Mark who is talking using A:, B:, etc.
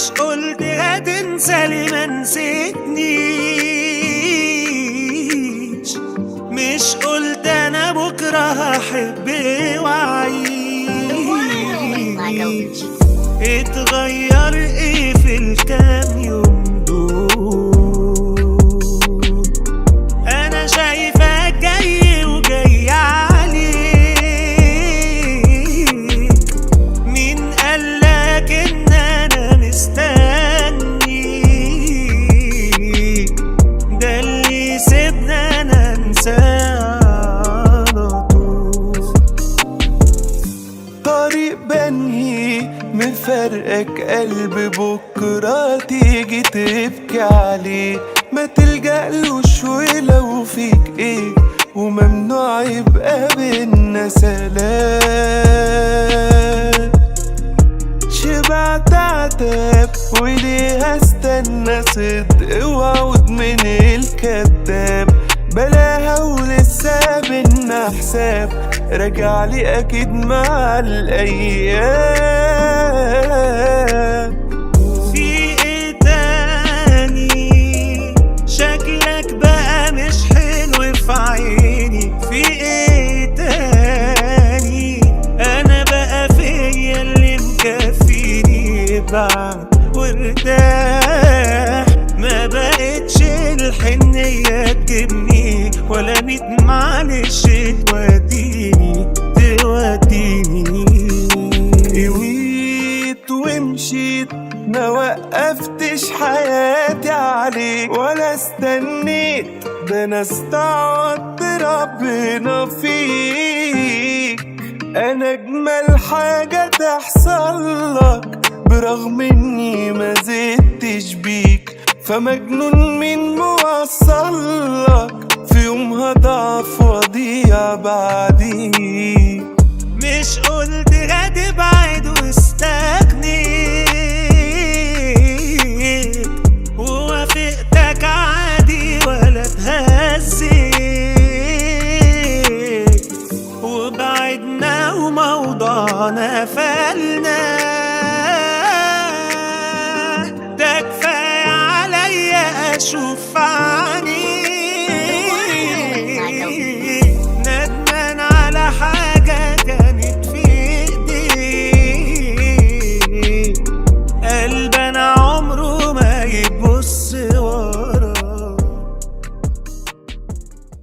A: مش قلت هتنسى لي ما نسيتنيش، مش قلت انا بكره هحب واعيش. اتغير ايه في الكام يوم دول؟ انا شايفك جاي وجاي عليك، مين قالك ان انا مستنيك؟ ده اللي سيبنا انا انساه على طول.
B: طريق بنهي مفرقك قلب بكرة تيجي تبكي عليه، ما تلجألوش ولو فيك ايه، وممنوع يبقى بينا سلام. شبعت عتاب وليه هستنى صدق وعود من الكذاب، بلاها ولسه بينا حساب، راجعلي اكيد مع الايام.
A: في ايه تاني؟ شكلك بقى مش حلو في عيني. في ايه تاني؟ انا بقى فيا اللي مكفيني، ابعد وارتاح، ما بقتش الحنية تجيبني ولا ميت معلش توديني.
B: قويت ومشيت ما وقفتش حياتي عليك ولا استنيت، ده انا استعوضت ربنا فيك. انا اجمل حاجة تحصل لك برغم اني ما زدتش بيك، فمجنون مين موصل لك في يوم هضعف واضيع بعديك.
A: مش قلت هتبعد واستغنيت، ووافقتك عادي ولا اتهزيت، وبعدنا وموضوعنا فلنا. ده كفاية عليا اشوف عني